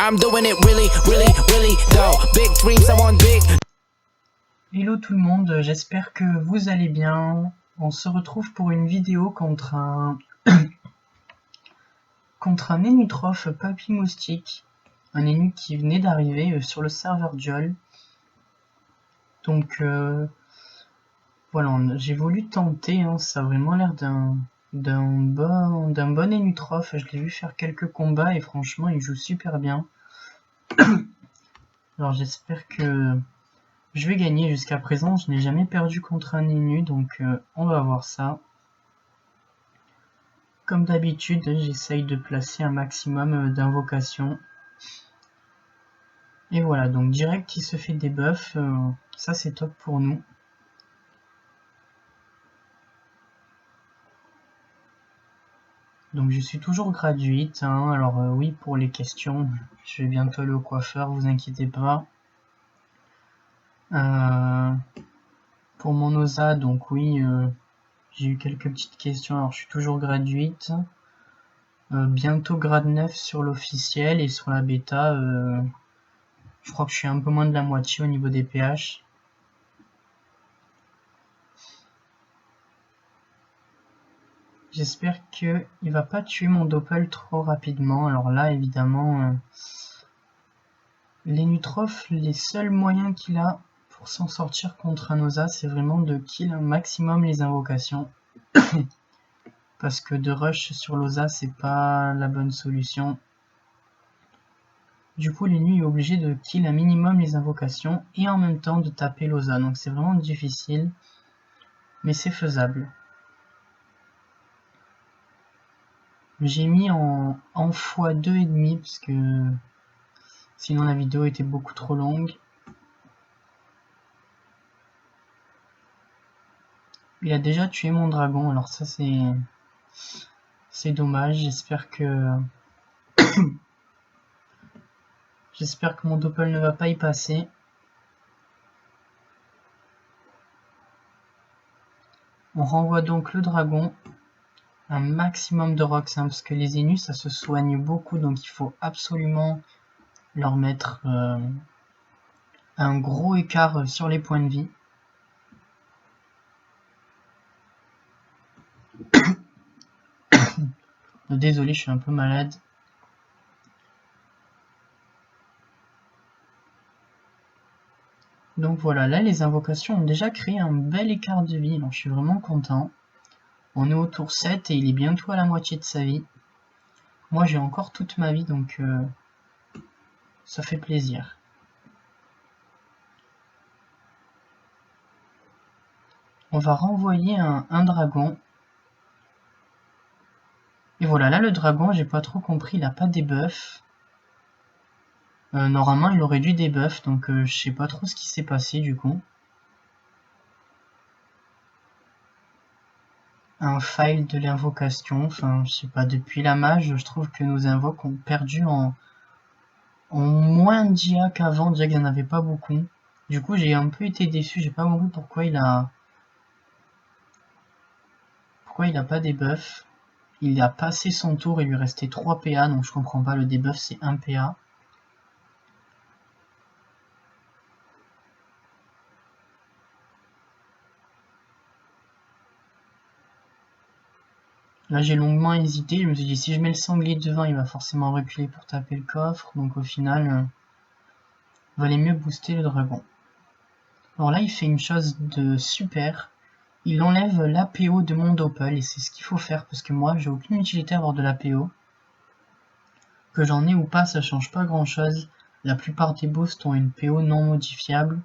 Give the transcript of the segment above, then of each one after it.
I'm doing it really, really, really though. Big dreams, I want big. Hello tout le monde, j'espère que vous allez bien. On se retrouve pour une vidéo contre un Énutrophe Papy Moustique, un Énu qui venait d'arriver sur le serveur Jol. Donc voilà, j'ai voulu tenter, hein, ça a vraiment l'air d'un bon Énutrophe. Je l'ai vu faire quelques combats et franchement il joue super bien. Alors j'espère que je vais gagner. Jusqu'à présent je n'ai jamais perdu contre un Énu, donc on va voir ça. Comme d'habitude, j'essaye de placer un maximum d'invocations. Et voilà, donc direct il se fait des buffs, ça c'est top pour nous. Donc je suis toujours gratuite, hein. Alors oui, pour les questions, je vais bientôt aller au coiffeur, vous inquiétez pas. Pour mon OSA, donc oui, j'ai eu quelques petites questions, alors je suis toujours gratuite. Bientôt grade 9 sur l'officiel et sur la bêta, je crois que je suis un peu moins de la moitié au niveau des PH. J'espère qu'il va pas tuer mon Doppel trop rapidement. Alors là, évidemment, l'Énutrophe, les seuls moyens qu'il a pour s'en sortir contre un OSA, c'est vraiment de kill un maximum les invocations. Parce que de rush sur l'OSA, c'est pas la bonne solution. Du coup, l'Énu est obligé de kill un minimum les invocations et en même temps de taper l'OSA. Donc c'est vraiment difficile, mais c'est faisable. J'ai mis en x2,5 parce que sinon la vidéo était beaucoup trop longue. Il a déjà tué mon dragon, alors ça c'est dommage. J'espère que j'espère que mon Doppel ne va pas y passer. On renvoie donc le dragon. Un maximum de rocks, hein, parce que les Énus ça se soigne beaucoup, donc il faut absolument leur mettre un gros écart sur les points de vie. Désolé, je suis un peu malade. Donc voilà, là les invocations ont déjà créé un bel écart de vie, donc je suis vraiment content. On est au tour 7 et il est bientôt à la moitié de sa vie. Moi j'ai encore toute ma vie, donc ça fait plaisir. On va renvoyer un dragon. Et voilà, là le dragon, j'ai pas trop compris, il a pas de debuff. Normalement il aurait dû debuff, donc je sais pas trop ce qui s'est passé du coup. Un file de l'invocation, enfin je sais pas, depuis la mage, je trouve que nos invoques ont perdu en moins d'IA qu'avant, déjà qu'il n'y en avait pas beaucoup. Du coup j'ai un peu été déçu, j'ai pas compris pourquoi il a pas debuff. Il a passé son tour, il lui restait 3 PA, donc je comprends pas, le debuff c'est 1 PA. Là j'ai longuement hésité, je me suis dit si je mets le sanglier devant il va forcément reculer pour taper le coffre, donc au final il valait mieux booster le dragon. Alors là il fait une chose de super, il enlève l'APO de mon Doppel et c'est ce qu'il faut faire parce que moi j'ai aucune utilité à avoir de l'APO. Que j'en ai ou pas ça change pas grand chose, la plupart des boosts ont une PO non modifiable.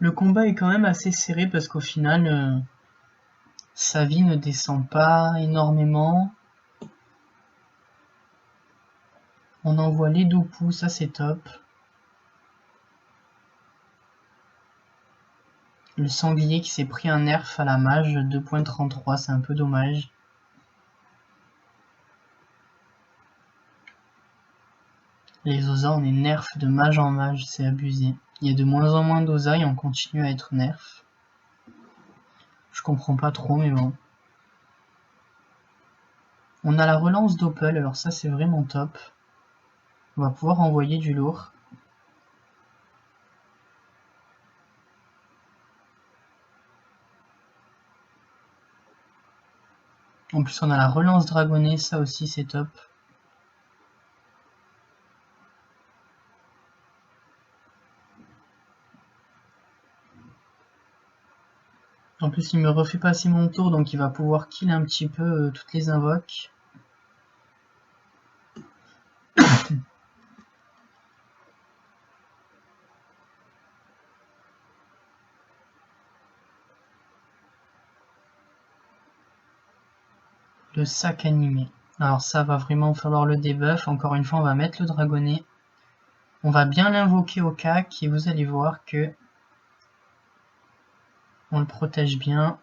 Le combat est quand même assez serré parce qu'au final, sa vie ne descend pas énormément. On envoie les Dopu, ça c'est top. Le sanglier qui s'est pris un nerf à la mage, 2.33, c'est un peu dommage. Les Osa, on est nerf de mage en mage, c'est abusé. Il y a de moins en moins d'oseille, on continue à être nerf. Je comprends pas trop, mais bon. On a la relance d'Opal, alors ça c'est vraiment top. On va pouvoir envoyer du lourd. En plus on a la relance dragonnée, ça aussi c'est top. En plus il me refait passer mon tour, donc il va pouvoir kill un petit peu toutes les invoques. Le sac animé. Alors ça va vraiment falloir le debuff. Encore une fois on va mettre le dragonnet. On va bien l'invoquer au cac et vous allez voir que on le protège bien.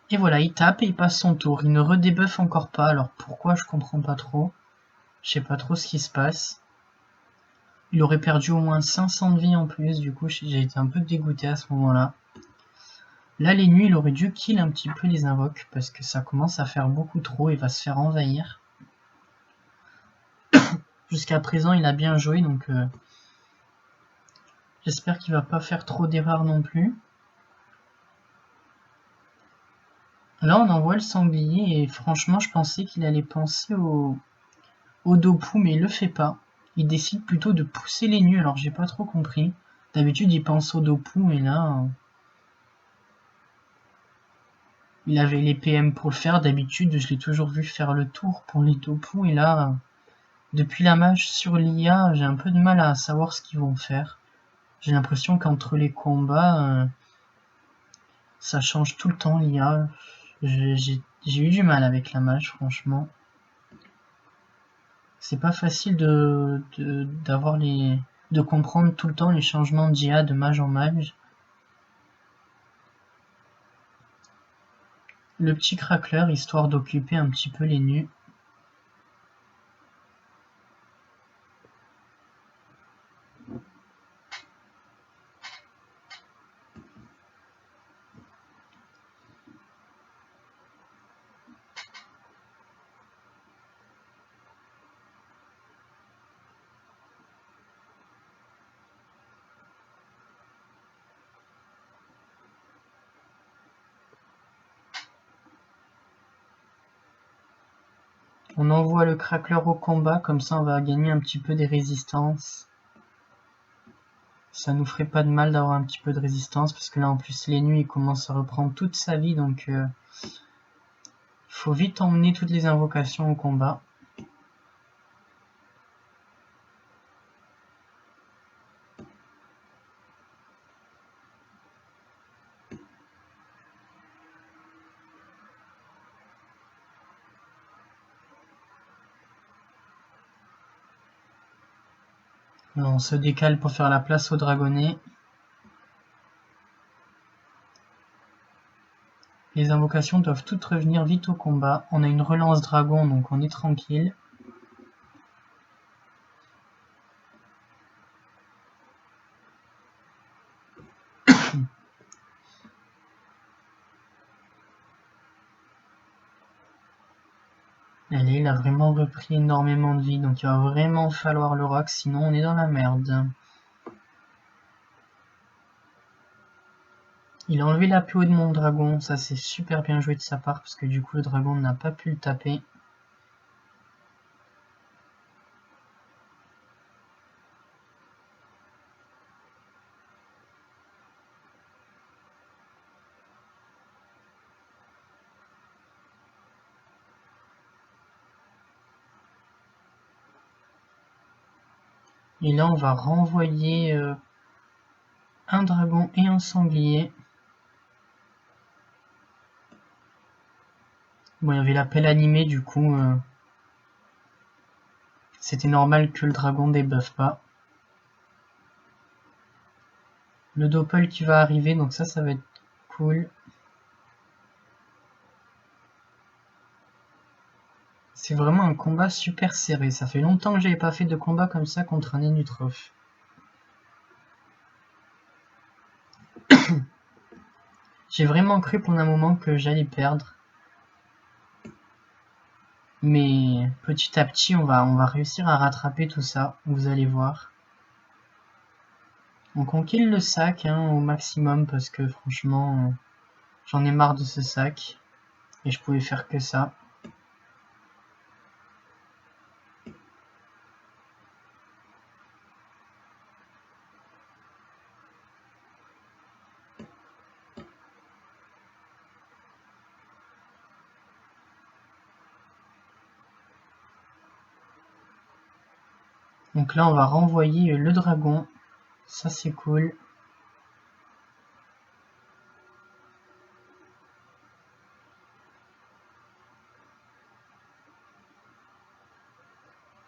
Et voilà, il tape et il passe son tour. Il ne redébuffe encore pas. Alors pourquoi, je comprends pas trop. Je sais pas trop ce qui se passe. Il aurait perdu au moins 500 de vie en plus. Du coup, j'ai été un peu dégoûté à ce moment-là. Là, les nuits, il aurait dû kill un petit peu les invoques. Parce que ça commence à faire beaucoup trop. Il va se faire envahir. Jusqu'à présent, il a bien joué. Donc, j'espère qu'il va pas faire trop d'erreurs non plus. Là, on envoie le sanglier. Et franchement, je pensais qu'il allait penser au Dopu, mais il le fait pas. Il décide plutôt de pousser les nuits, alors j'ai pas trop compris. D'habitude il pense au Dopu, mais là... il avait les PM pour le faire, d'habitude je l'ai toujours vu faire le tour pour les Dopu, et là... depuis la mage sur l'IA, j'ai un peu de mal à savoir ce qu'ils vont faire. J'ai l'impression qu'entre les combats, ça change tout le temps l'IA. J'ai eu du mal avec la mage, franchement. C'est pas facile de comprendre tout le temps les changements d'IA de mage en mage. Le petit crackler, histoire d'occuper un petit peu les nus. On envoie le crackler au combat, comme ça on va gagner un petit peu des résistances. Ça nous ferait pas de mal d'avoir un petit peu de résistance, parce que là en plus les nuits il commence à reprendre toute sa vie, donc il faut vite emmener toutes les invocations au combat. On se décale pour faire la place au dragonnet. Les invocations doivent toutes revenir vite au combat. On a une relance dragon, donc on est tranquille. Allez, il a vraiment repris énormément de vie, donc il va vraiment falloir le rock, sinon on est dans la merde. Il a enlevé la PO de mon dragon, ça c'est super bien joué de sa part, parce que du coup le dragon n'a pas pu le taper. Et là on va renvoyer un dragon et un sanglier. Bon, il y avait l'appel animé, du coup c'était normal que le dragon débuffe pas. Le doppel qui va arriver, donc ça va être cool. C'est vraiment un combat super serré, ça fait longtemps que j'avais pas fait de combat comme ça contre un Inutroph. J'ai vraiment cru pendant un moment que j'allais perdre. Mais petit à petit, on va réussir à rattraper tout ça, vous allez voir. Donc on kill le sac hein, au maximum parce que franchement, j'en ai marre de ce sac. Et je pouvais faire que ça. Donc là, on va renvoyer le dragon. Ça, c'est cool.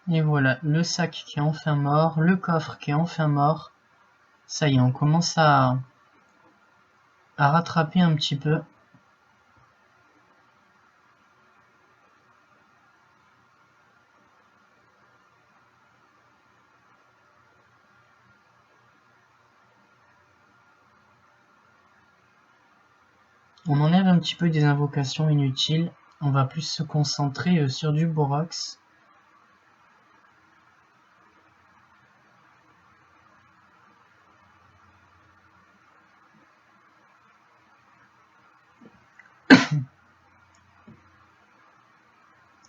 Et voilà, le sac qui est enfin mort, le coffre qui est enfin mort. Ça y est, on commence à rattraper un petit peu. On enlève un petit peu des invocations inutiles. On va plus se concentrer sur du Borox.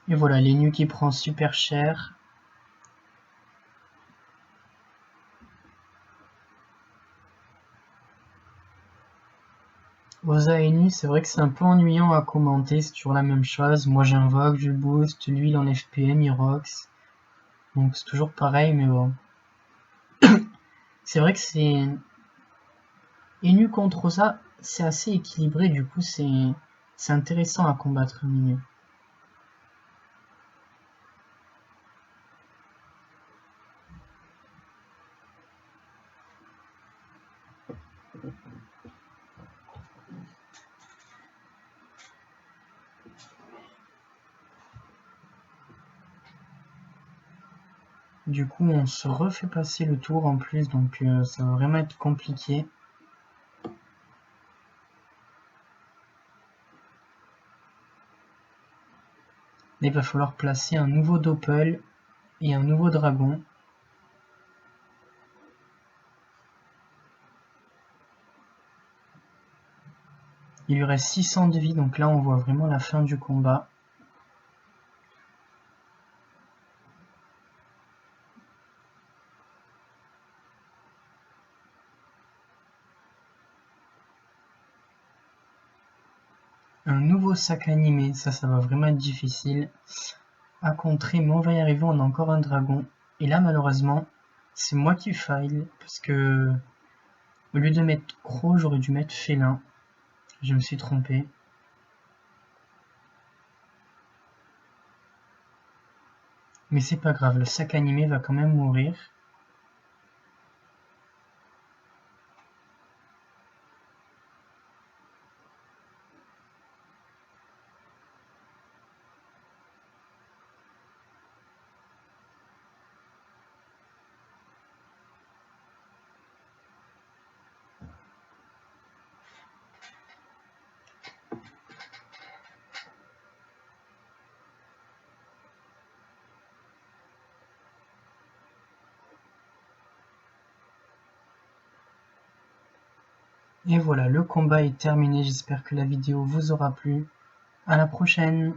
Et voilà, les nus qui prend super cher. Osa et nu, c'est vrai que c'est un peu ennuyant à commenter, c'est toujours la même chose. Moi j'invoque, je boost, lui il enlève PM, il rox. Donc c'est toujours pareil, mais bon. C'est vrai que c'est... Enu contre Osa, c'est assez équilibré, du coup c'est intéressant à combattre Enu. Du coup on se refait passer le tour en plus, donc ça va vraiment être compliqué. Là, il va falloir placer un nouveau Doppel et un nouveau dragon. Il lui reste 600 de vie, donc là on voit vraiment la fin du combat. Un nouveau sac animé, ça va vraiment être difficile à contrer, mais on va y arriver, on a encore un dragon. Et là malheureusement, c'est moi qui faille, parce que au lieu de mettre Croc, j'aurais dû mettre Félin. Je me suis trompé. Mais c'est pas grave, le sac animé va quand même mourir. Et voilà, le combat est terminé, j'espère que la vidéo vous aura plu. À la prochaine!